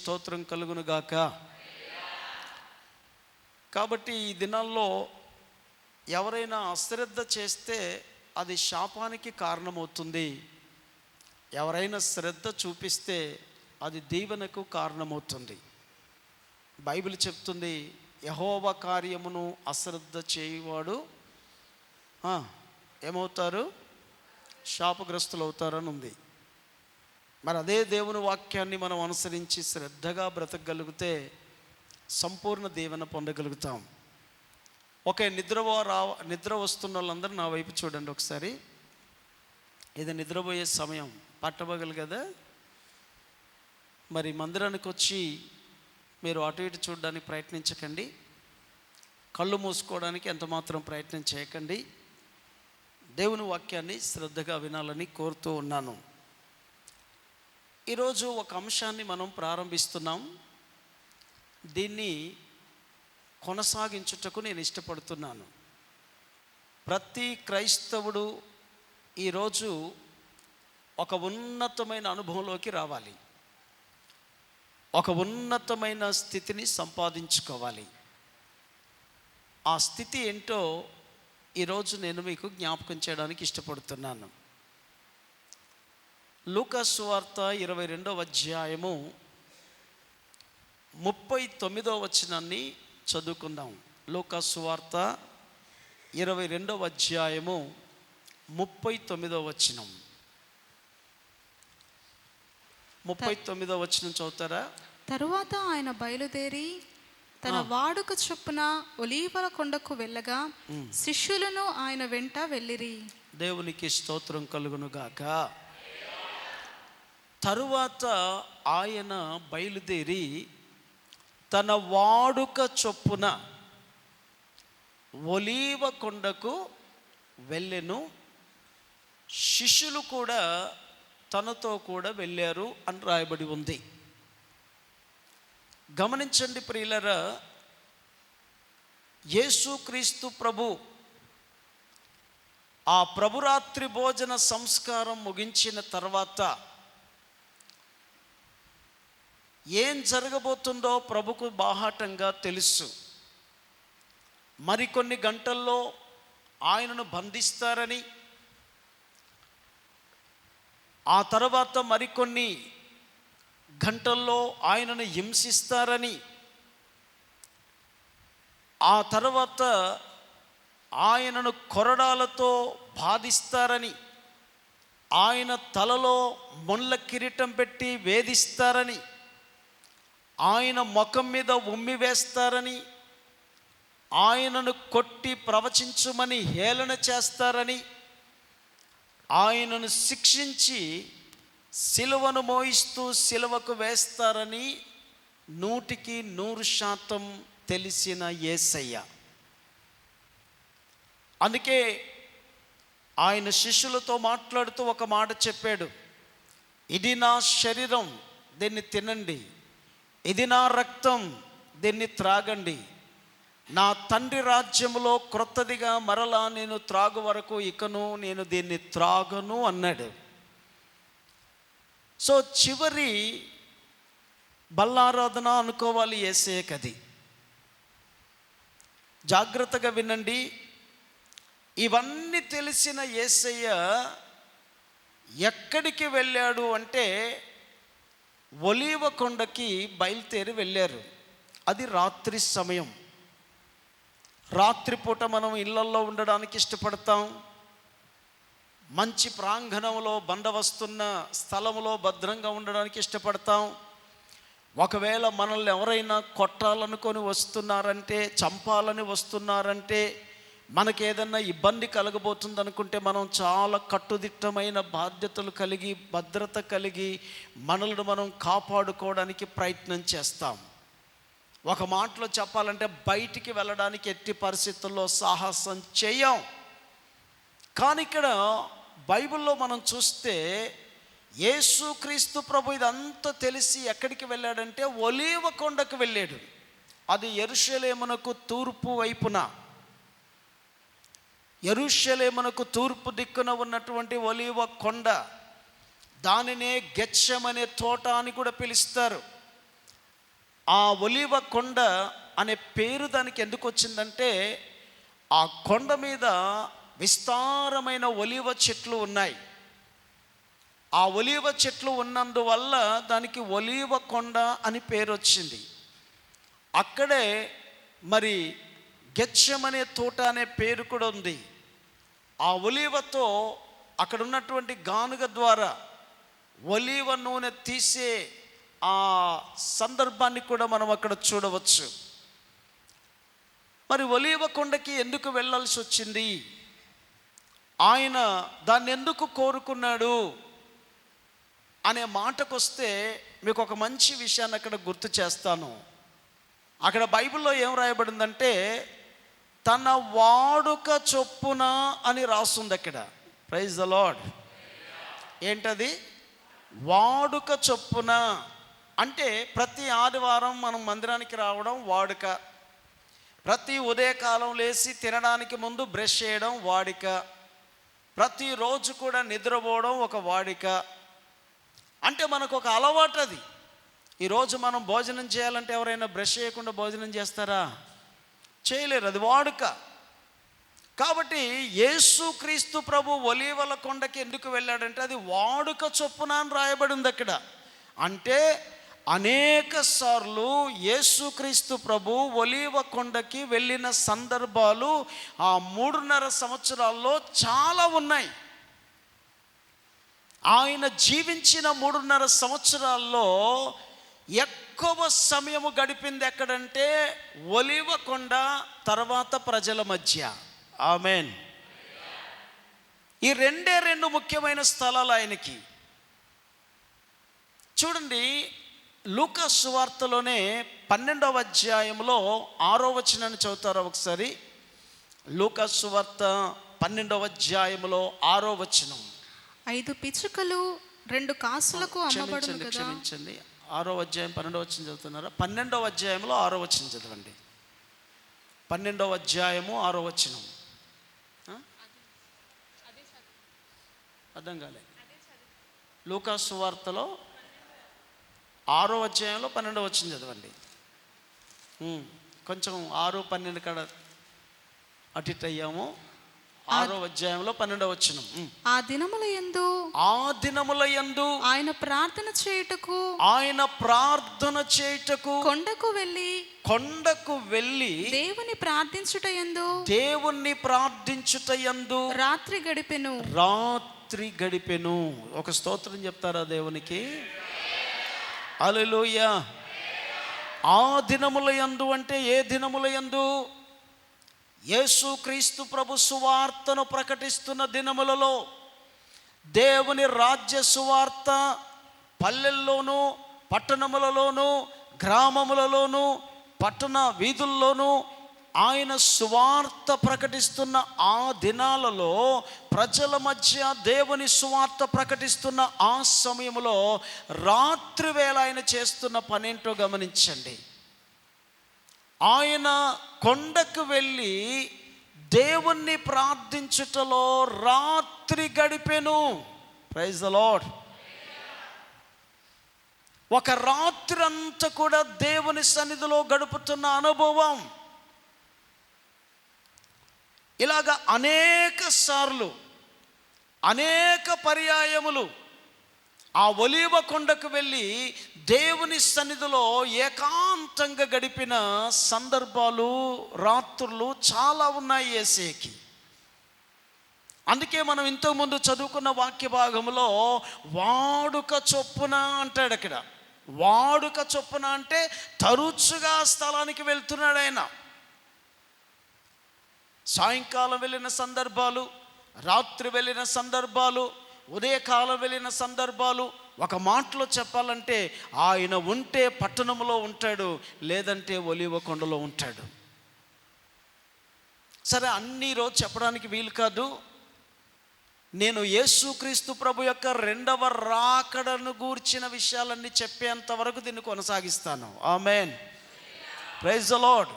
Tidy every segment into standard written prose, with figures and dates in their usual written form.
స్తోత్రం కలుగును గాక. కాబట్టి ఈ దినాల్లో ఎవరైనా అశ్రద్ధ చేస్తే అది శాపానికి కారణమవుతుంది. ఎవరైనా శ్రద్ధ చూపిస్తే అది దీవెనకు కారణమవుతుంది. బైబిల్ చెప్తుంది, యెహోవా కార్యమును అశ్రద్ధ చేయువాడు ఏమవుతారు? శాపగ్రస్తులు అవుతారని ఉంది. మరి అదే దేవుని వాక్యాన్ని మనం అనుసరించి శ్రద్ధగా బ్రతకగలిగితే సంపూర్ణ దీవెన పొందగలుగుతాం. ఓకే, నిద్ర వస్తున్న వాళ్ళందరూ నా వైపు చూడండి ఒకసారి. ఇది నిద్రపోయే సమయం, పట్టబగలు కదా. మరి మందిరానికి వచ్చి మీరు అటు ఇటు చూడడానికి ప్రయత్నించకండి. కళ్ళు మూసుకోవడానికి ఎంత మాత్రం ప్రయత్నం చేయకండి. దేవుని వాక్యాన్ని శ్రద్ధగా వినాలని కోరుతూ ఉన్నాను. ఈరోజు ఒక అంశాన్ని మనం ప్రారంభిస్తున్నాం. దీన్ని కొనసాగించుటకు నేను ఇష్టపడుతున్నాను. ప్రతి క్రైస్తవుడు ఈరోజు ఒక ఉన్నతమైన అనుభవంలోకి రావాలి, ఒక ఉన్నతమైన స్థితిని సంపాదించుకోవాలి. ఆ స్థితి ఏంటో ఈరోజు నేను మీకు జ్ఞాపకం చేయడానికి ఇష్టపడుతున్నాను. లూకా సువార్త 22వ అధ్యాయము 39వ వచనాన్ని చదువుకుందాం. లూకా సువార్త 22వ అధ్యాయము 39వ వచనం. 39వ వచనం చదువుతారా? తరువాత ఆయన బయలుదేరి తన వాడుక చొప్పున ఒలీవల కొండకు వెళ్ళగా శిష్యులను ఆయన వెంట వెళ్ళిరి. దేవునికి స్తోత్రం కలుగును గాక. తరువాత ఆయన బయలుదేరి తన వాడుక చొప్పున ఒలీవ కొండకు వెళ్ళెను. శిష్యులు కూడా తనతో కూడా వెళ్ళారు అని రాయబడి ఉంది. గమనించండి ప్రియులరా, యేసుక్రీస్తు ప్రభు ఆ ప్రభురాత్రి భోజన సంస్కారం ముగించిన తర్వాత ఏం జరగబోతుందో ప్రభుకు బాహాటంగా తెలుసు. మరికొన్ని గంటల్లో ఆయనను బంధిస్తారని, ఆ తర్వాత మరికొన్ని గంటల్లో ఆయనను హింసిస్తారని, ఆ తర్వాత ఆయనను కొరడాలతో బాధిస్తారని, ఆయన తలలో ముళ్ళ కిరీటం పెట్టి వేధిస్తారని, ఆయన ముఖం మీద ఉమ్మి వేస్తారని, ఆయనను కొట్టి ప్రవచించుమని హేళన చేస్తారని, ఆయనను శిక్షించి సిలువను మోయిస్తూ సిలువకు వేస్తారని 100% తెలిసిన యేసయ్య. అందుకే ఆయన శిష్యులతో మాట్లాడుతూ ఒక మాట చెప్పాడు, ఇది నా శరీరం, దీన్ని తినండి, ఇది నా రక్తం, దీన్ని త్రాగండి. నా తండ్రి రాజ్యములో క్రొత్తదిగా మరలా నేను త్రాగు వరకు ఇకను నేను దీన్ని త్రాగను అన్నాడు. సో చివరి బల్లారాధన అనుకోవాలి యేసయ్యకది. జాగ్రత్తగా వినండి. ఇవన్నీ తెలిసిన యేసయ్య ఎక్కడికి వెళ్ళాడు అంటే ఒలీవ కొండకి బయలుదేరి వెళ్ళారు. అది రాత్రి సమయం. రాత్రిపూట మనం ఇళ్లల్లో ఉండడానికి ఇష్టపడతాం. మంచి ప్రాంగణంలో బండవస్తున్న స్థలంలో భద్రంగా ఉండడానికి ఇష్టపడతాం. ఒకవేళ మనల్ని ఎవరైనా కొట్టాలనుకొని వస్తున్నారంటే, చంపాలని వస్తున్నారంటే, మనకేదన్నా ఇబ్బంది కలగబోతుంది అనుకుంటే మనం చాలా కట్టుదిట్టమైన బాధ్యతలు కలిగి, భద్రత కలిగి మనల్ని మనం కాపాడుకోవడానికి ప్రయత్నం చేస్తాం. ఒక మాటలో చెప్పాలంటే బయటికి వెళ్ళడానికి ఎట్టి పరిస్థితుల్లో సాహసం చేయం. కానీ ఇక్కడ బైబిల్లో మనం చూస్తే యేసుక్రీస్తు ప్రభు ఇదంతా తెలిసి ఎక్కడికి వెళ్ళాడంటే ఒలీవ కొండకు వెళ్ళాడు. అది యెరూషలేమునకు తూర్పు వైపున, యెరూషలేమునకు తూర్పు దిక్కున ఉన్నటువంటి ఒలీవ కొండ. దానినే గెత్సెమనే తోట అని కూడా పిలుస్తారు. ఆ ఒలీవ కొండ అనే పేరు దానికి ఎందుకు వచ్చిందంటే ఆ కొండ మీద విస్తారమైన ఒలీవ చెట్లు ఉన్నాయి. ఆ ఒలీవ చెట్లు ఉన్నందువల్ల దానికి ఒలీవ కొండ అని పేరు వచ్చింది. అక్కడే మరి గెత్సెమనే తోట అనే పేరు కూడా ఉంది. ఆ ఒలీవతో అక్కడ ఉన్నటువంటి గానుగ ద్వారా ఒలీవ నూనె తీసే ఆ సందర్భాన్ని కూడా మనం అక్కడ చూడవచ్చు. మరి ఒలీవ కొండకి ఎందుకు వెళ్ళాల్సి వచ్చింది, ఆయన దాన్ని ఎందుకు కోరుకున్నాడు అనే మాటకు వస్తే మీకు ఒక మంచి విషయాన్ని అక్కడ గుర్తు చేస్తాను. అక్కడ బైబిల్లో ఏం రాయబడిందంటే తన వాడుక చొప్పున అని రాస్తుంది అక్కడ. Praise the lord. ఏంటది? వాడుక చొప్పున అంటే ప్రతి ఆదివారం మనం మందిరానికి రావడం వాడుక, ప్రతి ఉదయకాలం లేచి తినడానికి ముందు బ్రష్ చేయడం వాడిక, ప్రతిరోజు కూడా నిద్రపోవడం ఒక వాడిక. అంటే మనకు ఒక అలవాటు అది. ఈరోజు మనం భోజనం చేయాలంటే ఎవరైనా బ్రష్ చేయకుండా భోజనం చేస్తారా? చేయలేరు, అది వాడుక. కాబట్టి యేసుక్రీస్తు ప్రభు ఒలీవల కొండకి ఎందుకు వెళ్ళాడంటే అది వాడుక చొప్పున అని రాయబడి ఉంది అక్కడ. అంటే అనేక సార్లు యేసుక్రీస్తు ప్రభు ఒలీవ కొండకి వెళ్ళిన సందర్భాలు ఆ 3.5 సంవత్సరాల్లో చాలా ఉన్నాయి. ఆయన జీవించిన 3.5 సంవత్సరాల్లో ఎక్కువ సమయము గడిపింది ఎక్కడంటే ఒలీవ కొండ, తర్వాత ప్రజల మధ్య. ఆమెన్. ఈ రెండు ముఖ్యమైన స్థలాలు ఆయనకి. చూడండి, లూకా సువార్తలోనే 12వ అధ్యాయంలో 6వ వచనాన్ని చదువుతారా ఒకసారి? లూకా సువార్త 12వ అధ్యాయంలో 6వ వచనం. 5 పిచ్చుకలు 2 కాసులకు అమ్మబడును కదా. క్షమించండి, 6వ అధ్యాయం 12వ వచనం చదువుతున్నారా? 12వ అధ్యాయంలో 6వ వచనం చదవండి. 12వ అధ్యాయము 6వ వచనం. అర్థం కాలే. లూకా సువార్తలో 6వ అధ్యాయంలో 12వ వచనం చదవండి. కొంచెం 6-12 కాడ అటు ఇటు అయ్యాము. 6వ అధ్యాయంలో 12వ వచనం. ఆ దినముల యందు ఆయన ప్రార్థన చేయుటకు కొండకు వెళ్ళి దేవుని ప్రార్థించుట యందు రాత్రి గడిపెను. ఒక స్తోత్రం చెప్తారా దేవునికి? హల్లెలూయా. ఆ దినముల యందు అంటే ఏ దినముల యందు? యేసుక్రీస్తు ప్రభు సువార్తను ప్రకటిస్తున్న దినములలో, దేవుని రాజ్య సువార్త పల్లెల్లోనూ, పట్టణములలోనూ, గ్రామములలోనూ, పట్టణ వీధుల్లోనూ ఆయన సువార్త ప్రకటిస్తున్న ఆ దినాలలో, ప్రజల మధ్య దేవుని సువార్త ప్రకటిస్తున్న ఆ సమయంలో రాత్రి వేళ ఆయన చేస్తున్న పనేంటో గమనించండి. ఆయన కొండకు వెళ్ళి దేవుణ్ణి ప్రార్థించుటలో రాత్రి గడిపెను. Praise the lord. ఒక రాత్రి అంతా కూడా దేవుని సన్నిధిలో గడుపుతున్న అనుభవం. ఇలాగ అనేక సార్లు, అనేక పర్యాయములు ఆ ఒలీవ కొండకు వెళ్ళి దేవుని సన్నిధిలో ఏకాంతంగా గడిపిన సందర్భాలు, రాత్రులు చాలా ఉన్నాయి యేసేకి. అందుకే మనం ఇంతకుముందు చదువుకున్న వాక్య భాగంలో వాడుక చొప్పున అంటాడు. అక్కడ వాడుక చొప్పున అంటే తరచుగా స్థలానికి వెళ్తున్నాడు ఆయన. సాయంకాలం వెళ్ళిన సందర్భాలు, రాత్రి వెళ్ళిన సందర్భాలు, ఉదయకాలం వెళ్ళిన సందర్భాలు. ఒక మాటలో చెప్పాలంటే ఆయన ఉంటే పట్టణంలో ఉంటాడు, లేదంటే ఒలీవ కొండలో ఉంటాడు. సరే, అన్ని రోజు చెప్పడానికి వీలు కాదు. నేను యేసుక్రీస్తు ప్రభు యొక్క 2వ రాకడను గూర్చిన విషయాలన్నీ చెప్పేంత వరకు దీన్ని కొనసాగిస్తాను. ఆమేన్. Praise the Lord.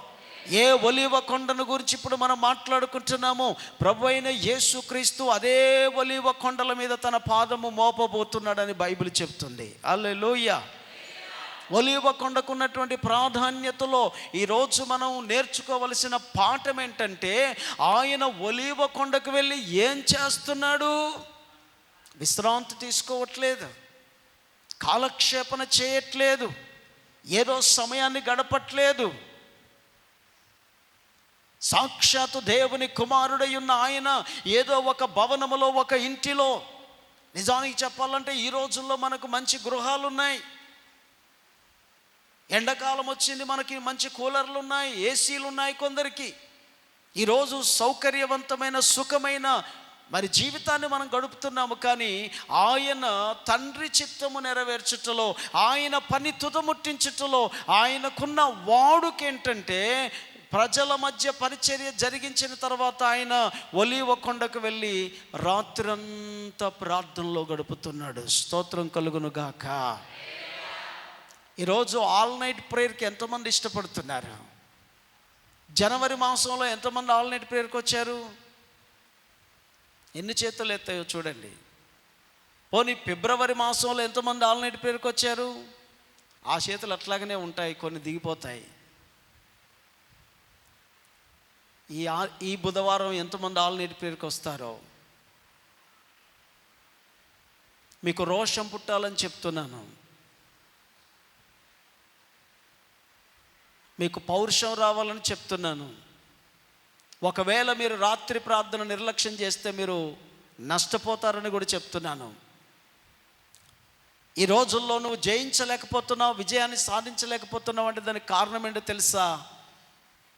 ఏ ఒలీవ కొండను గురించి ఇప్పుడు మనం మాట్లాడుకుంటున్నామో, ప్రభు అయిన యేసుక్రీస్తు అదే ఒలీవ కొండల మీద తన పాదము మోపబోతున్నాడని బైబిల్ చెప్తుంది. హల్లెలూయా. ఒలీవ కొండకు ఉన్నటువంటి ప్రాధాన్యతలో ఈరోజు మనం నేర్చుకోవలసిన పాఠం ఏంటంటే, ఆయన ఒలీవ కొండకు వెళ్ళి ఏం చేస్తున్నాడు? విశ్రాంతి తీసుకోవట్లేదు, కాలక్షేపణ చేయట్లేదు, ఏదో సమయాన్ని గడపట్లేదు. సాక్షాత్తు దేవుని కుమారుడై ఉన్న ఆయన ఏదో ఒక భవనములో, ఒక ఇంటిలో, నిజానికి చెప్పాలంటే ఈ రోజుల్లో మనకు మంచి గృహాలు ఉన్నాయి, ఎండాకాలం వచ్చింది, మనకి మంచి కూలర్లు ఉన్నాయి, ఏసీలు ఉన్నాయి కొందరికి. ఈరోజు సౌకర్యవంతమైన సుఖమైన మరి జీవితాన్ని మనం గడుపుతున్నాము. కానీ ఆయన తండ్రి చిత్తము నెరవేర్చుటలో, ఆయన పని తుదముట్టించుటలో ఆయనకున్న వాడుకేంటంటే, ప్రజల మధ్య పరిచర్య జరిగించిన తర్వాత ఆయన ఒలీవ కొండకు వెళ్ళి రాత్రంతా ప్రార్థనలో గడుపుతున్నాడు. స్తోత్రం కలుగును గాక. ఈరోజు ఆల్ నైట్ ప్రేయర్కి ఎంతమంది ఇష్టపడుతున్నారు? జనవరి మాసంలో ఎంతమంది ఆల్ నైట్ ప్రేయర్కి వచ్చారు? ఎన్ని చేతులు ఎత్తాయో చూడండి. పోనీ ఫిబ్రవరి మాసంలో ఎంతమంది ఆల్ నైట్ ప్రేయర్కి వచ్చారు? ఆ చేతులు అట్లాగనే ఉంటాయి, కొన్ని దిగిపోతాయి. ఈ బుధవారం ఎంతమంది ఆల్ నైట్ ప్రేయర్కి వస్తారో? మీకు రోషం పుట్టాలని చెప్తున్నాను, మీకు పౌరుషం రావాలని చెప్తున్నాను. ఒకవేళ మీరు రాత్రి ప్రార్థన నిర్లక్ష్యం చేస్తే మీరు నష్టపోతారని కూడా చెప్తున్నాను. ఈ రోజుల్లో నువ్వు జయించలేకపోతున్నావు, విజయాన్ని సాధించలేకపోతున్నావు అంటే దానికి కారణం ఏంటో తెలుసా?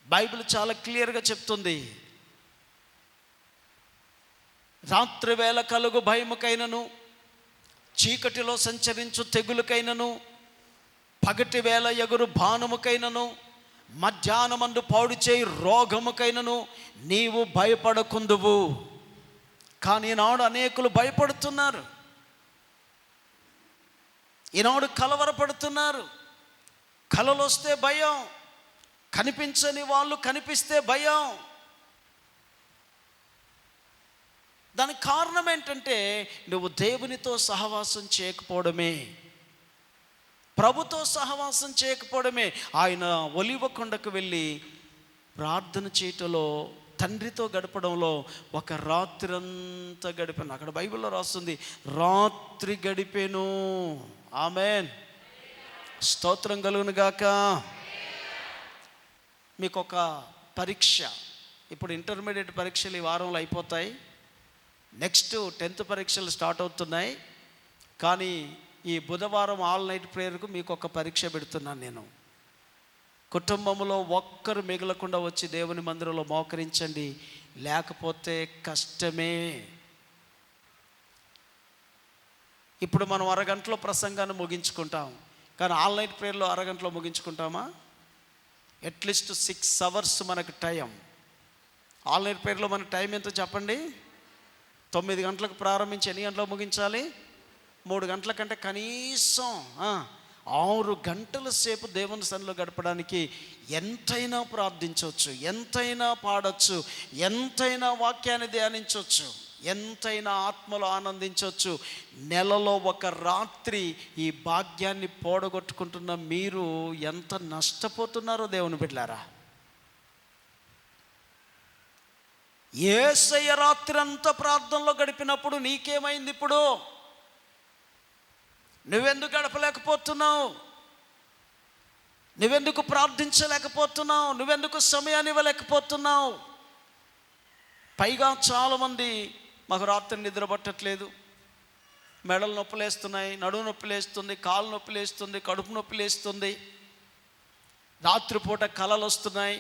బైబిల్ చాలా క్లియర్గా చెప్తుంది. రాత్రి వేళ కలుగు భయముకైనను, చీకటిలో సంచరించు తెగులుకైనను, పగటి వేళ ఎగురు బాణముకైనను, మధ్యాహ్నమందు పాడు చేయి రోగముకైనను నీవు భయపడకుందువు. కానీ ఈనాడు అనేకులు భయపడుతున్నారు, ఈనాడు కలవరపడుతున్నారు. కలలు వస్తే భయం, కనిపించని వాళ్ళు కనిపిస్తే భయం. దానికి కారణం ఏంటంటే, నువ్వు దేవునితో సహవాసం చేయకపోవడమే, ప్రభుతో సహవాసం చేయకపోవడమే. ఆయన ఒలీవ కొండకు వెళ్ళి ప్రార్థన చేయటంలో, తండ్రితో గడపడంలో ఒక రాత్రంతా గడిపాను. అక్కడ బైబిల్లో రాస్తుంది, రాత్రి గడిపాను. ఆమేన్, స్తోత్రం కలుగును గాక. మీకు ఒక పరీక్ష, ఇప్పుడు ఇంటర్మీడియట్ పరీక్షలు ఈ వారంలో అయిపోతాయి, నెక్స్ట్ 10th పరీక్షలు స్టార్ట్ అవుతున్నాయి. కానీ ఈ బుధవారం ఆల్ నైట్ ప్రేయర్కు మీకు ఒక పరీక్ష పెడుతున్నాను నేను. కుటుంబంలో ఒక్కరు మిగలకుండా వచ్చి దేవుని మందిరంలో మోకరించండి, లేకపోతే కష్టమే. ఇప్పుడు మనం అరగంటలో ప్రసంగాన్ని ముగించుకుంటాం, కానీ ఆల్ నైట్ ప్రేయర్లో అరగంటలో ముగించుకుంటామా? అట్లీస్ట్ 6 hours మనకు టైం. ఆల్ నైట్ ప్రేయర్లో మన టైం ఎంతో చెప్పండి? 9 గంటలకు ప్రారంభించి ఎన్ని గంటలకు ముగించాలి? 3 గంటల కంటే కనీసం 6 గంటల సేపు దేవుని సన్నిధిలో గడపడానికి ఎంతైనా ప్రార్థించవచ్చు, ఎంతైనా పాడవచ్చు, ఎంతైనా వాక్యాన్ని ధ్యానించవచ్చు, ఎంతైనా ఆత్మలో ఆనందించవచ్చు. నెలలో ఒక రాత్రి ఈ భాగ్యాన్ని పోడగొట్టుకుంటున్న మీరు ఎంత నష్టపోతున్నారో దేవుని బిడ్డలారా. యేసయ్య రాత్రి అంతా ప్రార్థనలో గడిపినప్పుడు నీకేమైంది? ఇప్పుడు నువ్వెందుకు గడపలేకపోతున్నావు? నువ్వెందుకు ప్రార్థించలేకపోతున్నావు? నువ్వెందుకు సమయాన్ని ఇవ్వలేకపోతున్నావు? పైగా చాలామంది, మాకు రాత్రి నిద్ర పట్టట్లేదు, మెడలు నొప్పులేస్తున్నాయి, నడుము నొప్పిలేస్తుంది, కాలు నొప్పిలేస్తుంది, కడుపు నొప్పిలేస్తుంది, రాత్రిపూట కలలు వస్తున్నాయి,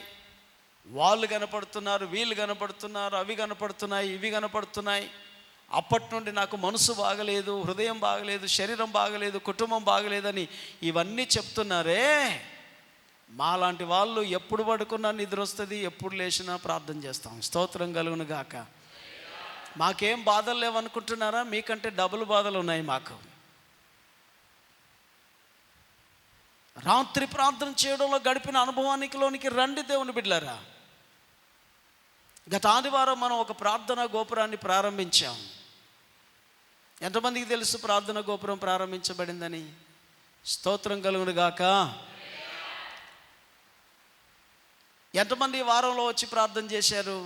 వాళ్ళు కనపడుతున్నారు, వీళ్ళు కనపడుతున్నారు, అవి కనపడుతున్నాయి, ఇవి కనపడుతున్నాయి. అప్పటి నుండి నాకు మనసు బాగలేదు, హృదయం బాగలేదు, శరీరం బాగలేదు, కుటుంబం బాగలేదని ఇవన్నీ చెప్తున్నారే. మాలాంటి వాళ్ళు ఎప్పుడు పడుకున్నా నిద్ర వస్తుంది, ఎప్పుడు లేచినా ప్రార్థన చేస్తాం. స్తోత్రం కలుగును గాక. మాకేం బాధలు లేవనుకుంటున్నారా? మీకంటే డబుల్ బాధలు ఉన్నాయి మాకు. రాత్రి ప్రార్థన చేయడంలో గడిపిన అనుభవానికిలోనికి రండి దేవుని బిడ్డలారా. గత ఆదివారం మనం ఒక ప్రార్థనా గోపురాన్ని ప్రారంభించాం. ఎంతమందికి తెలుసు ప్రార్థనా గోపురం ప్రారంభించబడిందని? స్తోత్రం కలుగును గాక. ఎంతమంది ఈ వారంలో వచ్చి ప్రార్థన చేశారు?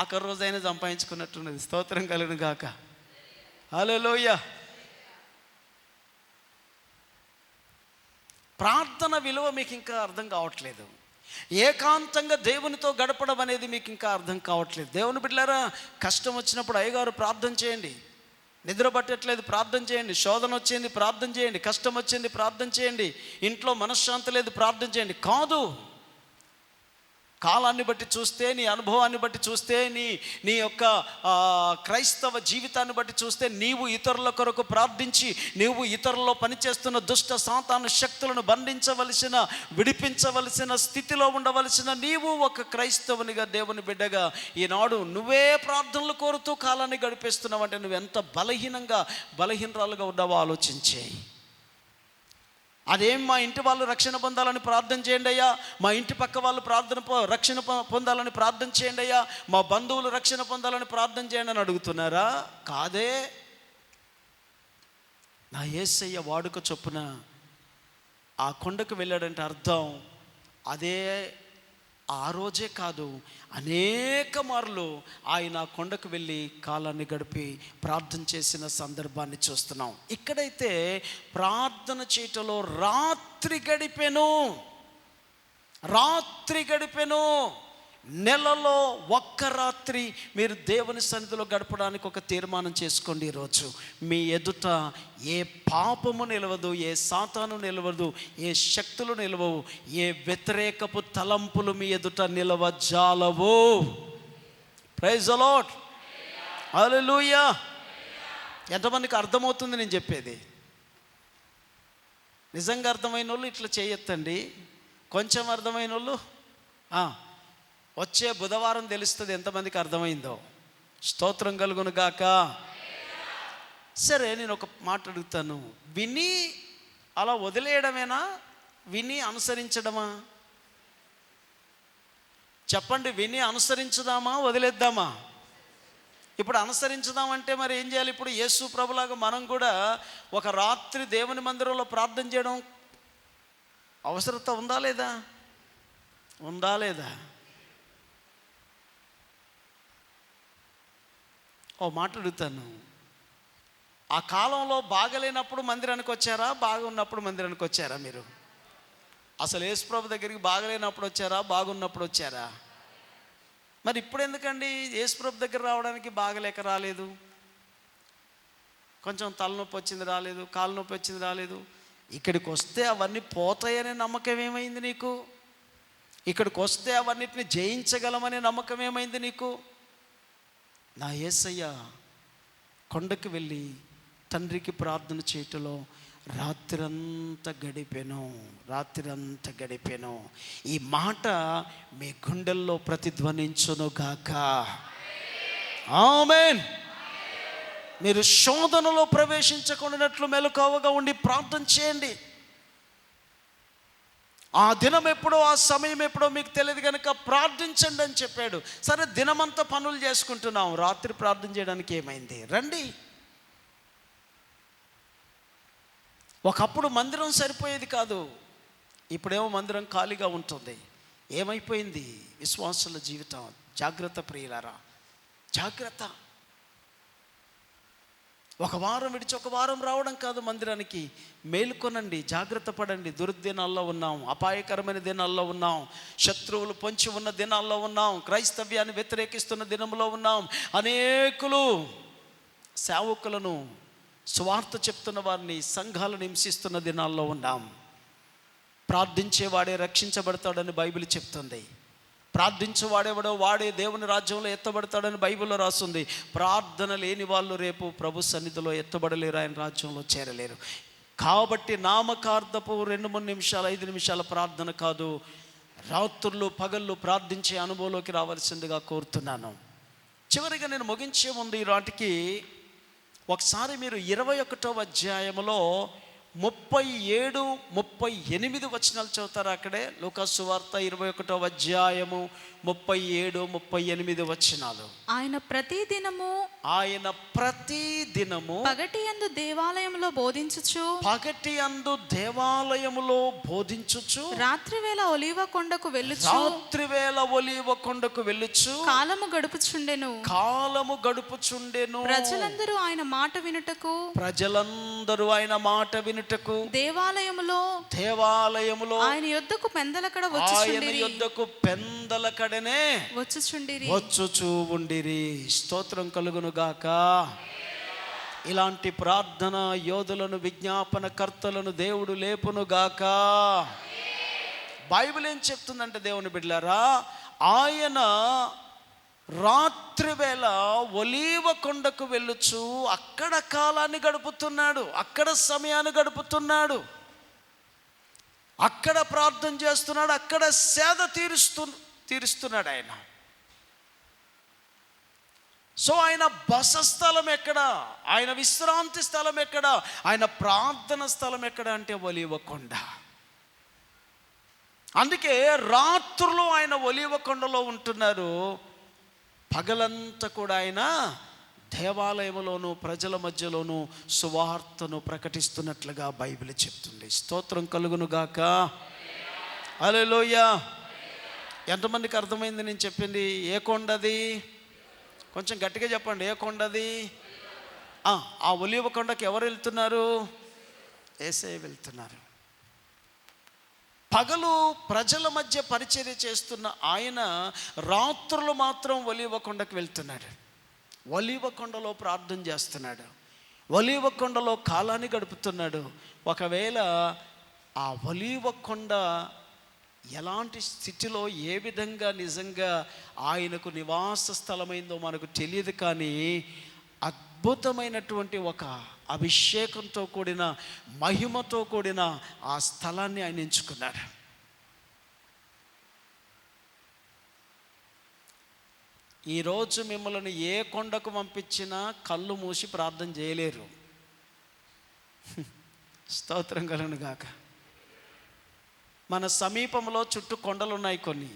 ఆఖరి రోజైనా సంపాదించుకున్నట్టున్నది. స్తోత్రం కలుగును గాక. హల్లెలూయా. ప్రార్థన విలువ మీకు ఇంకా అర్థం కావట్లేదు. ఏకాంతంగా దేవునితో గడపడం అనేది మీకు ఇంకా అర్థం కావట్లేదు. దేవుని బిడ్డలారా, కష్టం వచ్చినప్పుడు అయ్యగారు ప్రార్థన చేయండి, నిద్ర పట్టట్లేదు ప్రార్థన చేయండి, శోధన వచ్చింది ప్రార్థన చేయండి, కష్టం వచ్చింది ప్రార్థన చేయండి, ఇంట్లో మనశ్శాంతి లేదు ప్రార్థన చేయండి కాదు. కాలాన్ని బట్టి చూస్తే, నీ అనుభవాన్ని బట్టి చూస్తే, నీ యొక్క క్రైస్తవ జీవితాన్ని బట్టి చూస్తే, నీవు ఇతరుల కొరకు ప్రార్థించి, నీవు ఇతరుల్లో పనిచేస్తున్న దుష్ట సాతాను శక్తులను బంధించవలసిన, విడిపించవలసిన స్థితిలో ఉండవలసిన నీవు ఒక క్రైస్తవునిగా, దేవుని బిడ్డగా ఈనాడు నువ్వే ప్రార్థనలు కోరుతూ కాలాన్ని గడిపేస్తున్నావు అంటే నువ్వు ఎంత బలహీనరాలుగా ఉన్నావో ఆలోచించే. అదేం మా ఇంటి వాళ్ళు రక్షణ పొందాలని ప్రార్థన చేయండి అయ్యా, మా ఇంటి పక్క వాళ్ళు రక్షణ పొందాలని ప్రార్థన చేయండి అయ్యా, మా బంధువులు రక్షణ పొందాలని ప్రార్థన చేయండి అని అడుగుతున్నారా? కాదే. నా యేసయ్య వాడుక చొప్పున ఆ కొండకు వెళ్ళాడంటే అర్థం అదే. ఆ రోజే కాదు, అనేక మార్లు ఆయన కొండకు వెళ్ళి కాలాన్ని గడిపి ప్రార్థన చేసిన సందర్భాన్ని చూస్తున్నాం. ఇక్కడైతే ప్రార్థన చేయటంలో రాత్రి గడిపెను. నెలలో ఒక్క రాత్రి మీరు దేవుని సన్నిధిలో గడపడానికి ఒక తీర్మానం చేసుకోండి. ఈరోజు మీ ఎదుట ఏ పాపము నిలవదు, ఏ సాతాను నిలవదు, ఏ శక్తులు నిలవవు, ఏ వ్యతిరేకపు తలంపులు మీ ఎదుట నిలవజాలవు. Praise the Lord. హల్లెలూయా. ఎంతమందికి అర్థమవుతుంది నేను చెప్పేది? నిజంగా అర్థమైన వాళ్ళు ఇట్లా చేయొద్దండి. కొంచెం అర్థమైన వాళ్ళు వచ్చే బుధవారం తెలుస్తుంది ఎంతమందికి అర్థమైందో. స్తోత్రం కలుగును గాక. సరే, నేను ఒక మాట అడుగుతాను. విని అలా వదిలేయడమేనా, విని అనుసరించడమా? చెప్పండి. విని అనుసరించుదామా, వదిలేద్దామా? ఇప్పుడు అనుసరించుదామంటే మరి ఏం చేయాలి? ఇప్పుడు యేసు ప్రభులాగా మనం కూడా ఒక రాత్రి దేవుని మందిరంలో ప్రార్థన చేయడం అవసరత ఉందా లేదా? ఓ మాట అడుగుతాను. ఆ కాలంలో బాగలేనప్పుడు మందిరానికి వచ్చారా, బాగున్నప్పుడు మందిరానికి వచ్చారా? మీరు అసలు యేసు ప్రభు దగ్గరికి బాగలేనప్పుడు వచ్చారా, బాగున్నప్పుడు వచ్చారా? మరి ఇప్పుడు ఎందుకండి యేసు ప్రభు దగ్గర రావడానికి బాగలేక రాలేదు? కొంచెం తలనొప్పి వచ్చింది రాలేదు, కాలు నొప్పి వచ్చింది రాలేదు. ఇక్కడికి వస్తే అవన్నీ పోతాయనే నమ్మకం ఏమైంది నీకు? ఇక్కడికి వస్తే అవన్నిటిని జయించగలమనే నమ్మకం ఏమైంది నీకు? నా యేసయ్య కొండకు వెళ్ళి తండ్రికి ప్రార్థన చేయటంలో రాత్రంతా గడిపెను. ఈ మాట మీ గుండెల్లో ప్రతిధ్వనించును గాక. ఆమేన్. మీరు శోధనలో ప్రవేశించకుండానట్లు మెలకువగా ఉండి ప్రార్థన చేయండి. ఆ దినం ఎప్పుడో, ఆ సమయం ఎప్పుడో మీకు తెలియదు కనుక ప్రార్థించండి అని చెప్పాడు. సరే, దినమంతా పనులు చేసుకుంటున్నాం, రాత్రి ప్రార్థన చేయడానికి ఏమైంది? రండి. ఒకప్పుడు మందిరం సరిపోయేది కాదు, ఇప్పుడేమో మందిరం ఖాళీగా ఉంటుంది. ఏమైపోయింది విశ్వాసుల జీవితం? జాగ్రత్త ప్రియులారా, జాగ్రత్త. ఒక వారం విడిచి ఒక వారం రావడం కాదు మందిరానికి. మేలుకొనండి, జాగ్రత్త పడండి. దుర్దినాల్లో ఉన్నాం, అపాయకరమైన దినాల్లో ఉన్నాం, శత్రువులు పొంచి ఉన్న దినాల్లో ఉన్నాం, క్రైస్తవ్యాన్ని వ్యతిరేకిస్తున్న దినంలో ఉన్నాం, అనేకులు సేవకులను, స్వార్థ చెప్తున్న వారిని, సంఘాలను హింసిస్తున్న దినాల్లో ఉన్నాం. ప్రార్థించేవాడే రక్షించబడతాడని బైబిల్ చెప్తుంది. ప్రార్థించేవాడేవాడో వాడే దేవుని రాజ్యంలో ఎత్తబడతాడని బైబిల్లో రాస్తుంది. ప్రార్థన లేని వాళ్ళు రేపు ప్రభు సన్నిధిలో ఎత్తబడలేరు, ఆయన రాజ్యంలో చేరలేరు. కాబట్టి నామకార్థపు 2-3 నిమిషాలు 5 నిమిషాల ప్రార్థన కాదు, రాత్రులు పగళ్ళు ప్రార్థించే అనుభవంలోకి రావాల్సిందిగా కోరుతున్నాను. చివరిగా నేను ముగించే ముందు ఈ నాటికి ఒకసారి మీరు 21వ అధ్యాయంలో 37, 38 వచనాలు చదువుతారా? అక్కడే లూకాసు సువార్త 21వ అధ్యాయము 37, 38 వచనాలు. ఆయన ప్రతిదినము పగటి యందు దేవాలయములో బోధించుచు రాత్రివేళ ఒలీవ కొండకు వెళ్ళుచు కాలము గడుపుచుండెను. ప్రజలందరూ ఆయన మాట వినుటకు దేవాలయములో ఆయన యొద్దకు పెందలకడనే వచ్చుచూ ఉండిరి. స్తోత్రం కలుగును గాక. ఇలాంటి ప్రార్థన యోధులను, విజ్ఞాపన కర్తలను దేవుడు లేపును గాక. బైబిల్ ఏం చెప్తుందంటే దేవుని బిడ్డలారా, ఆయన రాత్రి వేళ ఒలీవ కొండకు వెళ్ళుచు అక్కడ కాలాన్ని గడుపుతున్నాడు, అక్కడ సమయాన్ని గడుపుతున్నాడు, అక్కడ ప్రార్థన చేస్తున్నాడు, అక్కడ సేద తీరుస్తున్నాడు ఆయన. సో ఆయన బస స్థలం ఎక్కడ, ఆయన విశ్రాంతి స్థలం ఎక్కడ, ఆయన ప్రార్థన స్థలం ఎక్కడ అంటే ఒలీవ కొండ. అందుకే రాత్రులు ఆయన ఒలీవ కొండలో ఉంటున్నారు, పగలంతా కూడా ఆయన దేవాలయంలోను ప్రజల మధ్యలోను సువార్తను ప్రకటిస్తున్నట్లుగా బైబిల్ చెప్తుంది. స్తోత్రం కలుగును గాక. హల్లెలూయా. ఎంతమందికి అర్థమైంది నేను చెప్పింది? ఏ కొండది? కొంచెం గట్టిగా చెప్పండి. ఏ కొండది? ఆ ఒలీవ కొండకి ఎవరు వెళ్తున్నారు? యేసయ్య వెళ్తున్నారు. పగలు ప్రజల మధ్య పరిచర్య చేస్తున్న ఆయన రాత్రులు మాత్రం ఒలీవ కొండకు వెళ్తున్నాడు, ఒలీవ కొండలో ప్రార్థన చేస్తున్నాడు, ఒలీవ కొండలో కాలాన్ని గడుపుతున్నాడు. ఒకవేళ ఆ ఒలీవ కొండ ఎలాంటి స్థితిలో, ఏ విధంగా నిజంగా ఆయనకు నివాస స్థలమైందో మనకు తెలియదు, కానీ అద్భుతమైనటువంటి ఒక అభిషేకంతో కూడిన, మహిమతో కూడిన ఆ స్థలాన్ని ఆయన ఎంచుకున్నాడు. ఈరోజు మిమ్మల్ని ఏ కొండకు పంపించినా కళ్ళు మూసి ప్రార్థన చేయలేరు. స్తోత్రం కలుగును గాక. మన సమీపంలో చుట్టూ కొండలు ఉన్నాయి కొన్ని.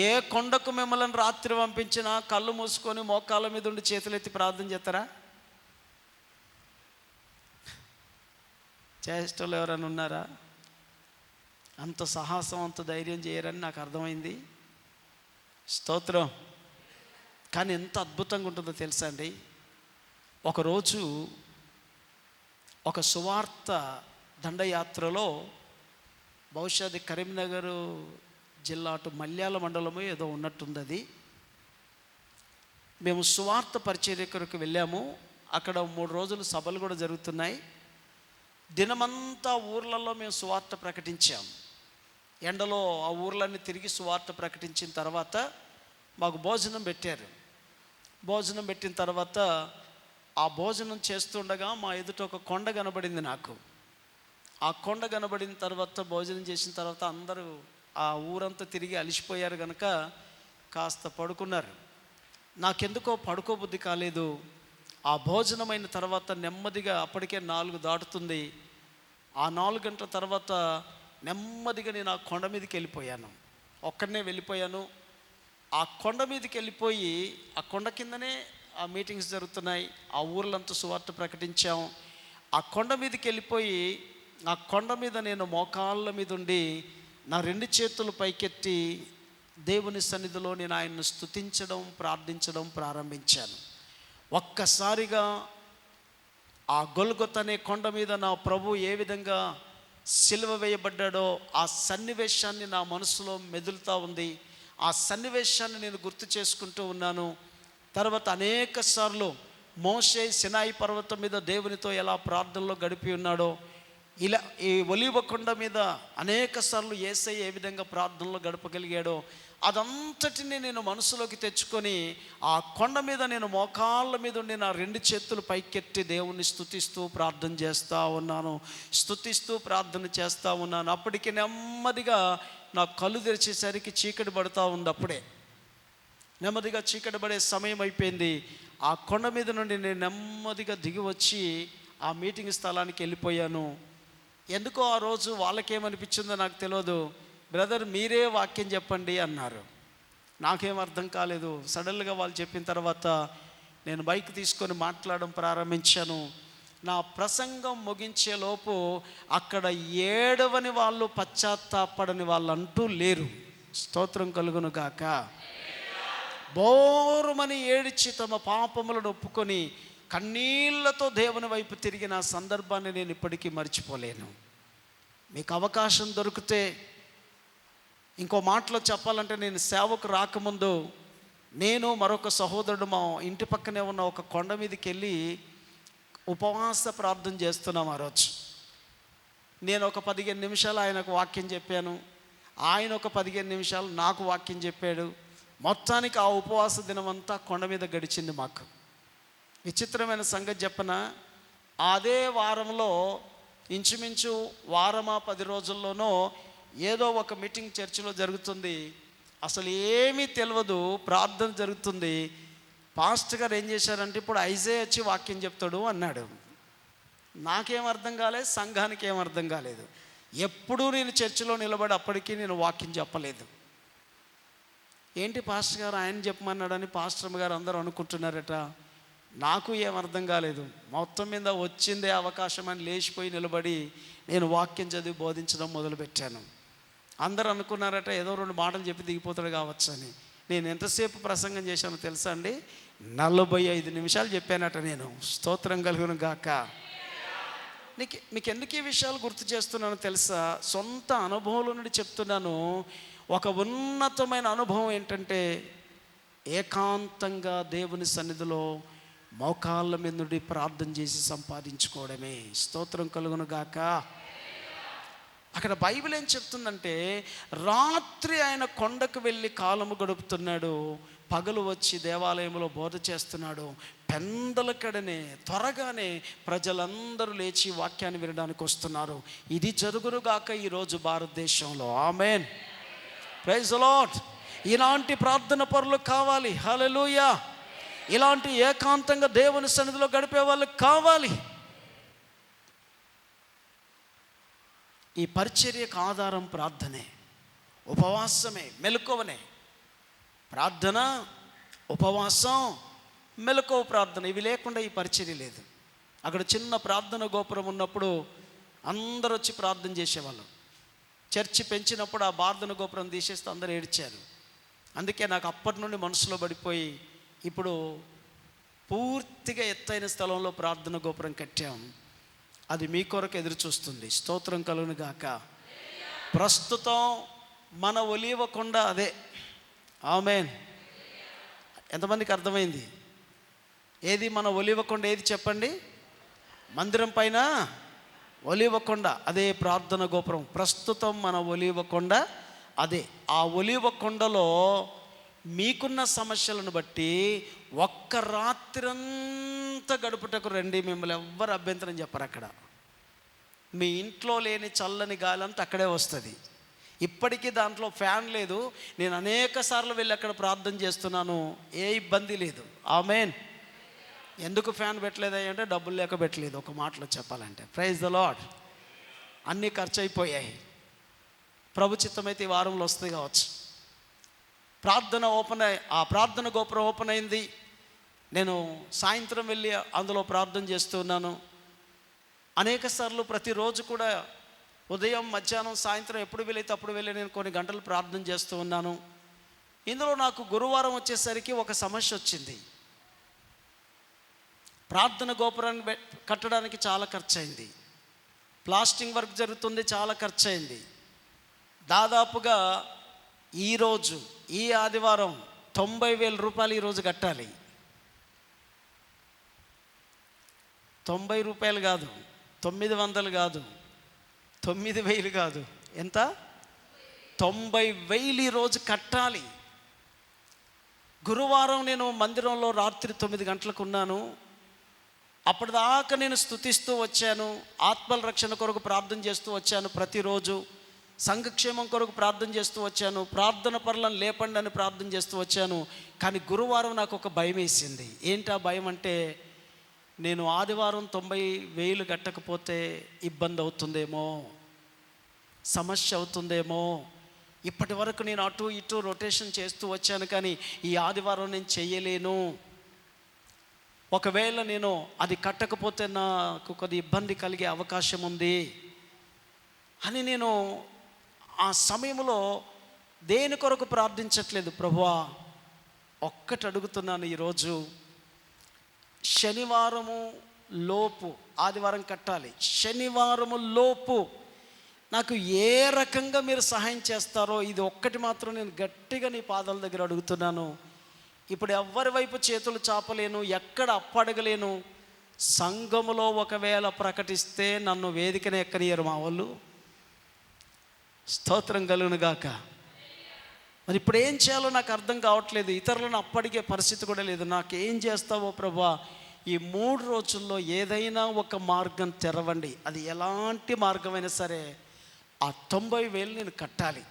ఏ కొండకు మిమ్మల్ని రాత్రి పంపించినా కళ్ళు మూసుకొని మోకాళ్ళ మీద ఉండి చేతులెత్తి ప్రార్థన చేస్తారా? చేసేటోళ్ళు ఎవరైనా ఉన్నారా? అంత సాహసం, అంత ధైర్యం చేయరని నాకు అర్థమైంది. స్తోత్రం. కానీ ఎంత అద్భుతంగా ఉంటుందో తెలుసా అండి? ఒకరోజు ఒక సువార్త దండయాత్రలో, బహుశా అది కరీంనగర్ జిల్లా అటు మల్యాల మండలము ఏదో ఉన్నట్టుంది అది. మేము సువార్త పరిచర్య కొరకు వెళ్ళాము. అక్కడ 3 రోజులు సభలు కూడా జరుగుతున్నాయి. దినమంతా ఊర్లలో మేము సువార్త ప్రకటించాం. ఎండలో ఆ ఊర్లన్నీ తిరిగి సువార్త ప్రకటించిన తర్వాత మాకు భోజనం పెట్టారు. భోజనం పెట్టిన తర్వాత ఆ భోజనం చేస్తుండగా మా ఎదుట ఒక కొండ కనబడింది నాకు. ఆ కొండ కనబడిన తర్వాత, భోజనం చేసిన తర్వాత అందరూ ఆ ఊరంతా తిరిగి అలిసిపోయారు కనుక కాస్త పడుకున్నారు. నాకెందుకో పడుకోబుద్ధి కాలేదు. ఆ భోజనమైన తర్వాత నెమ్మదిగా, అప్పటికే 4 దాటుతుంది, ఆ 4 గంటల తర్వాత నెమ్మదిగా నేను ఆ కొండ మీదకి వెళ్ళిపోయాను. ఒక్కడనే వెళ్ళిపోయాను. ఆ కొండ మీదకి వెళ్ళిపోయి, ఆ కొండ కిందనే ఆ మీటింగ్స్ జరుగుతున్నాయి, ఆ ఊర్లంతా సువార్త ప్రకటించాం. ఆ కొండ మీదకి వెళ్ళిపోయి, ఆ కొండ మీద నేను మోకాళ్ళ మీద ఉండి నా 2 చేతులు పైకెత్తి దేవుని సన్నిధిలో నేను ఆయన్ను స్తుతించడం, ప్రార్థించడం ప్రారంభించాను. ఒక్కసారిగా ఆ గొల్గొత అనే కొండ మీద నా ప్రభు ఏ విధంగా సిలువ వేయబడ్డాడో ఆ సన్నివేశాన్ని నా మనసులో మెదులుతూ ఉంది. ఆ సన్నివేశాన్ని నేను గుర్తు చేసుకుంటూ ఉన్నాను. తర్వాత అనేక సార్లు మోషే సినాయి పర్వతం మీద దేవునితో ఎలా ప్రార్థనలో గడిపి ఉన్నాడో, ఇలా ఈ ఒలీవ కొండ మీద అనేక సార్లు యేసయ్య ఏ విధంగా ప్రార్థనలో గడపగలిగాడో అదంతటిని నేను మనసులోకి తెచ్చుకొని ఆ కొండ మీద నేను మోకాళ్ళ మీద ఉండి నా 2 చేతులు పైకెత్తి దేవుణ్ణి స్తుతిస్తూ ప్రార్థన చేస్తూ ఉన్నాను, స్తుతిస్తూ ప్రార్థన చేస్తూ ఉన్నాను. అప్పటికి నెమ్మదిగా నా కళ్ళు తెరిచేసరికి చీకటి పడుతూ ఉంది. అప్పుడే నెమ్మదిగా చీకటి పడే సమయం అయిపోయింది. ఆ కొండ మీద నుండి నేను నెమ్మదిగా దిగి వచ్చి ఆ మీటింగ్ స్థలానికి వెళ్ళిపోయాను. ఎందుకో ఆ రోజు వాళ్ళకేమనిపించిందో నాకు తెలియదు, బ్రదర్ మీరే వాక్యం చెప్పండి అన్నారు. నాకేం అర్థం కాలేదు. సడన్గా వాళ్ళు చెప్పిన తర్వాత నేను బైక్ తీసుకొని మాట్లాడడం ప్రారంభించాను. నా ప్రసంగం ముగించేలోపు అక్కడ ఏడవని వాళ్ళు, పశ్చాత్తాపడని వాళ్ళు అంటూ లేరు. స్తోత్రం కలుగును గాక. బోరుమని ఏడిచి తమ పాపములను ఒప్పుకొని కన్నీళ్లతో దేవుని వైపు తిరిగిన సందర్భాన్ని నేను ఇప్పటికీ మర్చిపోలేను. మీకు అవకాశం దొరికితే, ఇంకో మాటలో చెప్పాలంటే, నేను సేవకు రాకముందు నేను మరొక సహోదరుడు మా ఇంటి పక్కనే ఉన్న ఒక కొండ మీదకి వెళ్ళి ఉపవాస ప్రార్థన చేస్తున్నాం. ఆ రోజు నేను ఒక 15 నిమిషాలు ఆయనకు వాక్యం చెప్పాను, ఆయన ఒక 15 నిమిషాలు నాకు వాక్యం చెప్పాడు. మొత్తానికి ఆ ఉపవాస దినమంతా కొండ మీద గడిచింది మాకు. విచిత్రమైన సంగతి చెప్పన, అదే వారంలో ఇంచుమించు వారమా 10 రోజుల్లోనో ఏదో ఒక మీటింగ్ చర్చిలో జరుగుతుంది. అసలు ఏమీ తెలియదు, ప్రార్థన జరుగుతుంది. పాస్టర్ గారు ఏం చేశారంటే, ఇప్పుడు ఐజే వచ్చి వాక్యం చెప్తాడు అన్నాడు. నాకేం అర్థం కాలేదు, సంఘానికి ఏం అర్థం కాలేదు. ఎప్పుడూ నేను చర్చిలో నిలబడి అప్పటికీ నేను వాక్యం చెప్పలేదు. ఏంటి పాస్టర్ గారు ఆయన చెప్పమన్నాడని పాస్టర్ గారు అందరూ అనుకుంటున్నారట. నాకు ఏం అర్థం కాలేదు. మొత్తం మీద వచ్చిందే అవకాశం అని లేచిపోయి నిలబడి నేను వాక్యం చదివి బోధించడం మొదలుపెట్టాను. అందరూ అనుకున్నారట ఏదో 2 మాటలు చెప్పి దిగిపోతాడు కావచ్చు అని. నేను ఎంతసేపు ప్రసంగం చేశానో తెలుసా అండి? 45 నిమిషాలు చెప్పానట నేను. స్తోత్రం కలుగును గాక. మీకు ఎందుకు ఈ విషయాలు గుర్తు చేస్తున్నానో తెలుసా? సొంత అనుభవం నుండి చెప్తున్నాను. ఒక ఉన్నతమైన అనుభవం ఏంటంటే, ఏకాంతంగా దేవుని సన్నిధిలో మోకాళ్ళ మీద నుండి ప్రార్థన చేసి సంపాదించుకోవడమే. స్తోత్రం కలుగును గాక. అక్కడ బైబిల్ ఏం చెప్తుందంటే, రాత్రి ఆయన కొండకు వెళ్ళి కాలము గడుపుతున్నాడు, పగలు వచ్చి దేవాలయంలో బోధ చేస్తున్నాడు. పెందలకడనే త్వరగానే ప్రజలందరూ లేచి వాక్యాన్ని వినడానికి వస్తున్నారు. ఇది జరుగునుగాక ఈరోజు భారతదేశంలో. ఆమేన్, ప్రైజ్ ది లార్డ్. ఇలాంటి ప్రార్థన పరులు కావాలి. హల్లెలూయా. ఇలాంటి ఏకాంతంగా దేవుని సన్నిధిలో గడిపే వాళ్ళు కావాలి. ఈ పరిచర్యకు ఆధారం ప్రార్థనే, ఉపవాసమే, మెలకువనే. ప్రార్థన, ఉపవాసం, మెలకువ ప్రార్థన, ఇవి లేకుండా ఈ పరిచర్య లేదు. అక్కడ చిన్న ప్రార్థన గోపురం ఉన్నప్పుడు అందరూ వచ్చి ప్రార్థన చేసేవాళ్ళు. చర్చి పెంచినప్పుడు ఆ ప్రార్థన గోపురం తీసేస్తే అందరూ ఏడ్చారు. అందుకే నాకు అప్పటి నుండి మనసులో పడిపోయి ఇప్పుడు పూర్తిగా ఎత్తైన స్థలంలో ప్రార్థన గోపురం కట్టాం. అది మీ కొరకు ఎదురు చూస్తుంది. స్తోత్రం కలుగును గాక. ప్రస్తుతం మన ఒలీవ కొండ అదే. ఆమేన్. ఎంతమందికి అర్థమైంది? ఏది మన ఒలీవ కొండ? ఏది చెప్పండి? మందిరం పైన ఒలీవ కొండ, అదే ప్రార్థన గోపురం. ప్రస్తుతం మన ఒలీవ కొండ అదే. ఆ ఒలీవ కొండలో మీకున్న సమస్యలను బట్టి ఒక్క రాత్రంతా గడుపుటకు రండి. మిమ్మల్ని ఎవ్వరు అభ్యంతరం చెప్పరు. అక్కడ మీ ఇంట్లో లేని చల్లని గాలి అంతా అక్కడే వస్తుంది. ఇప్పటికీ దాంట్లో ఫ్యాన్ లేదు. నేను అనేక సార్లు వెళ్ళి అక్కడ ప్రార్థన చేస్తున్నాను, ఏ ఇబ్బంది లేదు. ఆమేన్. ఎందుకు ఫ్యాన్ పెట్టలేదు అంటే డబ్బులు లేక పెట్టలేదు, ఒక మాటలో చెప్పాలంటే. Praise the lord. అన్నీ ఖర్చు అయిపోయాయి. ప్రభు చిత్తమైతే ఈ వారంలో వస్తుంది కావచ్చు. ప్రార్థన ఓపెన్ అయ్యి, ఆ ప్రార్థన గోపురం ఓపెన్ అయింది. నేను సాయంత్రం వెళ్ళి అందులో ప్రార్థన చేస్తున్నాను. అనేక సార్లు ప్రతిరోజు కూడా ఉదయం, మధ్యాహ్నం, సాయంత్రం ఎప్పుడు వీలైతే అప్పుడు వెళ్ళి నేను కొన్ని గంటలు ప్రార్థన చేస్తూ ఉన్నాను. ఇందులో నాకు గురువారం వచ్చేసరికి ఒక సమస్య వచ్చింది. ప్రార్థన గోపురాన్ని కట్టడానికి చాలా ఖర్చు అయింది. ప్లాస్టింగ్ వర్క్ జరుగుతుంది, చాలా ఖర్చు అయింది. దాదాపుగా ఈరోజు, ఈ ఆదివారం 90,000 రూపాయలు ఈరోజు కట్టాలి. 90 రూపాయలు కాదు, 900 కాదు, 9,000 కాదు, ఎంత? 90,000 ఈరోజు కట్టాలి. గురువారం నేను మందిరంలో రాత్రి 9 గంటలకు ఉన్నాను. అప్పటిదాకా నేను స్తుతిస్తూ వచ్చాను, ఆత్మల రక్షణ కొరకు ప్రార్థన చేస్తూ వచ్చాను. ప్రతిరోజు సంఘక్షేమం కొరకు ప్రార్థన చేస్తూ వచ్చాను. ప్రార్థన పరులను లేపండి అని ప్రార్థన చేస్తూ వచ్చాను. కానీ గురువారం నాకు ఒక భయం వేసింది. ఏంటి ఆ భయం అంటే, నేను ఆదివారం 90,000 కట్టకపోతే ఇబ్బంది అవుతుందేమో, సమస్య అవుతుందేమో, ఇప్పటి వరకు నేను అటు ఇటు రొటేషన్ చేస్తూ వచ్చాను కానీ ఈ ఆదివారం నేను చెయ్యలేను, ఒకవేళ నేను అది కట్టకపోతే నాకు కొద్ది ఇబ్బంది కలిగే అవకాశం ఉంది అని నేను ఆ సమయంలో దేని కొరకు ప్రార్థించట్లేదు. ప్రభువా, ఒక్కటి అడుగుతున్నాను, ఈరోజు శనివారము లోపు, ఆదివారం కట్టాలి, శనివారము లోపు నాకు ఏ రకంగా మీరు సహాయం చేస్తారో ఇది ఒక్కటి మాత్రం నేను గట్టిగా నీ పాదాల దగ్గర అడుగుతున్నాను. ఇప్పుడు ఎవ్వరి వైపు చేతులు చాపలేను, ఎక్కడ అప్పడగలేను. సంఘములో ఒకవేళ ప్రకటిస్తే నన్ను వేదికనే ఎక్కనియరు మా వాళ్ళు. స్తోత్రం కలుగును గాక. మరి ఇప్పుడు ఏం చేయాలో నాకు అర్థం కావట్లేదు, ఇతరులను అప్పడిగే పరిస్థితి కూడా లేదు. నాకేం చేస్తావో ప్రభా, ఈ 3 రోజుల్లో ఏదైనా ఒక మార్గం తెరవండి, అది ఎలాంటి మార్గమైనా సరే ఆ 90,000 నేను కట్టాలి.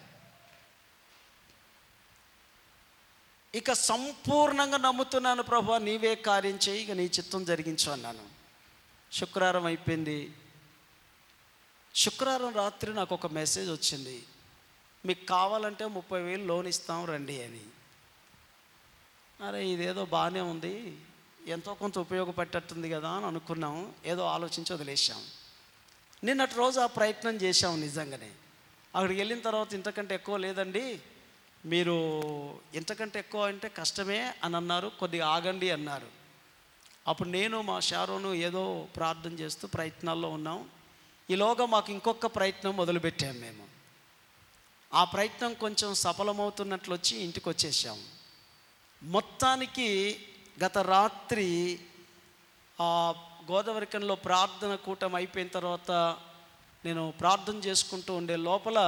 ఇక సంపూర్ణంగా నమ్ముతున్నాను ప్రభా, నీవే కార్యం చేయి, ఇక నీ చిత్తం జరిగించు అన్నాను. శుక్రవారం అయిపోయింది. శుక్రవారం రాత్రి నాకు ఒక మెసేజ్ వచ్చింది, మీకు కావాలంటే 30,000 లోన్ ఇస్తాం రండి అని. అరే ఇదేదో బాగానే ఉంది, ఎంతో కొంత ఉపయోగపట్టేట్టుంది కదా అని అనుకున్నాం, ఏదో ఆలోచించి వదిలేసాం. నిన్నటి రోజు ఆ ప్రయత్నం చేశాం. నిజంగానే అక్కడికి వెళ్ళిన తర్వాత ఇంతకంటే ఎక్కువ లేదండి, మీరు ఇంతకంటే ఎక్కువ అంటే కష్టమే అని అన్నారు, కొద్దిగా ఆగండి అన్నారు. అప్పుడు నేను మా షారోను ఏదో ప్రార్థన చేస్తూ ప్రయత్నాల్లో ఉన్నాం. ఈలోగా మాకు ఇంకొక ప్రయత్నం మొదలుపెట్టాము మేము. ఆ ప్రయత్నం కొంచెం సఫలమవుతున్నట్లు వచ్చి ఇంటికి వచ్చేసాం. మొత్తానికి గత రాత్రి గోదావరికంలో ప్రార్థన కూటం అయిపోయిన తర్వాత నేను ప్రార్థన చేసుకుంటూ ఉండే లోపల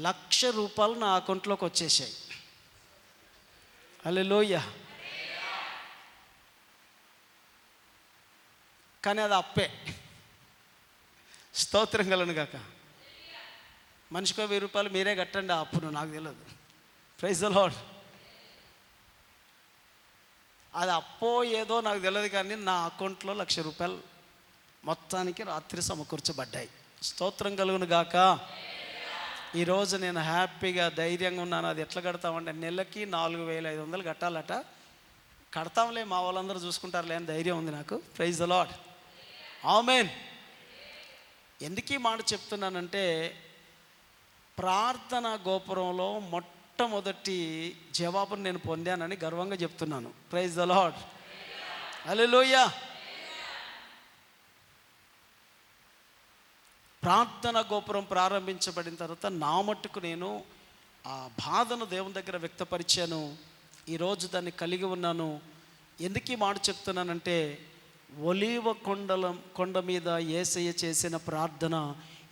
₹1,00,000 నా అకౌంట్లోకి వచ్చేసాయి. హల్లెలూయా. కానీ అది అప్పే. స్తోత్రం కలుగును గాక. మనిషికో ₹1000 మీరే కట్టండి ఆ అప్పును, నాకు తెలియదు. Praise the lord. అది అప్పో ఏదో నాకు తెలియదు కానీ నా అకౌంట్లో ₹1,00,000 మొత్తానికి రాత్రి సమకూర్చబడ్డాయి. స్తోత్రం కలుగును గాక. ఈరోజు నేను హ్యాపీగా ధైర్యంగా ఉన్నాను. అది ఎట్లా కడతామంటే నెలకి 4,500 కట్టాలట. కడతాంలే, మా వాళ్ళందరూ చూసుకుంటారులే అని ధైర్యం ఉంది నాకు. Praise the Lord. ఆమేన్. ఎందుకు ఈ మాట చెప్తున్నానంటే, ప్రార్థన గోపురంలో మొట్టమొదటి జవాబును నేను పొందానని గర్వంగా చెప్తున్నాను. Praise the Lord. హల్లెలూయా. ప్రార్థన గోపురం ప్రారంభించబడిన తర్వాత నా మట్టుకు నేను ఆ బాధను దేవుని దగ్గర వ్యక్తపరిచాను. ఈరోజు దాన్ని కలిగి ఉన్నాను. ఎందుకు ఈ మాట చెప్తున్నానంటే, ఒలీవ కొండ మీద యేసయ్య చేసిన ప్రార్థన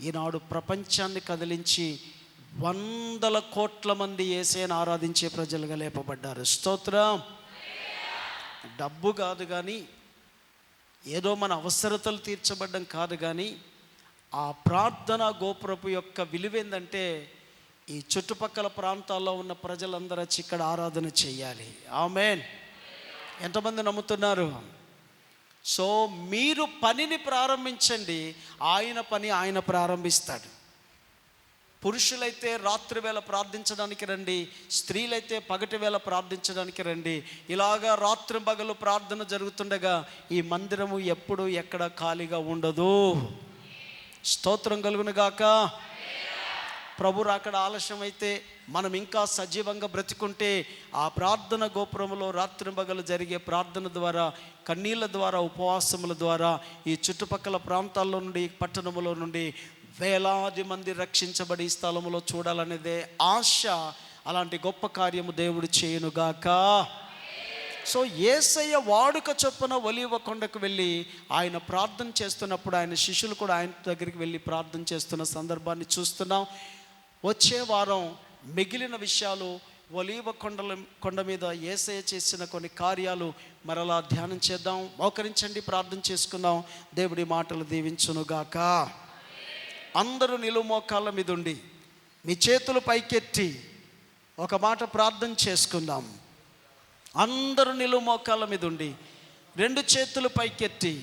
ఈనాడు ప్రపంచాన్ని కదిలించి 100 కోట్ల మంది యేసయ్యను ఆరాధించే ప్రజలుగా లేపబడ్డారు. స్తోత్రం. డబ్బు కాదు కానీ, ఏదో మన అవసరతలు తీర్చబడ్డం కాదు కానీ, ఆ ప్రార్థన గోపురపు యొక్క విలువేందంటే, ఈ చుట్టుపక్కల ప్రాంతాల్లో ఉన్న ప్రజలందరూ వచ్చి ఇక్కడ ఆరాధన చేయాలి. ఆమేన్. ఎంతమంది నమ్ముతున్నారు? సో మీరు పనిని ప్రారంభించండి, ఆయన పని ఆయన ప్రారంభిస్తాడు. పురుషులైతే రాత్రి వేళ ప్రార్థించడానికి రండి, స్త్రీలైతే పగటి వేళ ప్రార్థించడానికి రండి. ఇలాగా రాత్రి పగలు ప్రార్థన జరుగుతుండగా ఈ మందిరము ఎప్పుడు ఎక్కడ ఖాళీగా ఉండదు. స్తోత్రం కలుగును గాక. ప్రభు రాకడ ఆలస్యం అయితే మనం ఇంకా సజీవంగా బ్రతికుంటే ఆ ప్రార్థన గోపురంలో రాత్రి పగలు జరిగే ప్రార్థన ద్వారా, కన్నీళ్ళ ద్వారా, ఉపవాసముల ద్వారా ఈ చుట్టుపక్కల ప్రాంతాల్లో నుండి, పట్టణములో నుండి వేలాది మంది రక్షించబడి ఈ స్థలములో చూడాలనేదే ఆశ. అలాంటి గొప్ప కార్యము దేవుడు చేయునుగాక. సో యేసయ్య వాడుక చొప్పున ఒలీవ కొండకు వెళ్ళి ఆయన ప్రార్థన చేస్తున్నప్పుడు ఆయన శిష్యులు కూడా ఆయన దగ్గరికి వెళ్ళి ప్రార్థన చేస్తున్న సందర్భాన్ని చూస్తున్నాం. వచ్చే వారం మిగిలిన విషయాలు, ఒలీవ కొండ మీద యేసయ్య చేసిన కొన్ని కార్యాలు మరలా ధ్యానం చేద్దాం. మోకరించండి, ప్రార్థన చేసుకుందాం. దేవుడి మాటలు దీవించునుగాక. అందరూ నిలువు మోకాళ్ళ మీద ఉండి మీ చేతులు పైకెత్తి ఒక మాట ప్రార్థన చేసుకుందాం. అందరూ నిలువు మోకాళ్ళ మీద ఉండి రెండు చేతులు పైకెత్తి,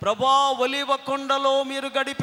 ప్రభా ఒలీవ కొండలో మీరు గడిపిన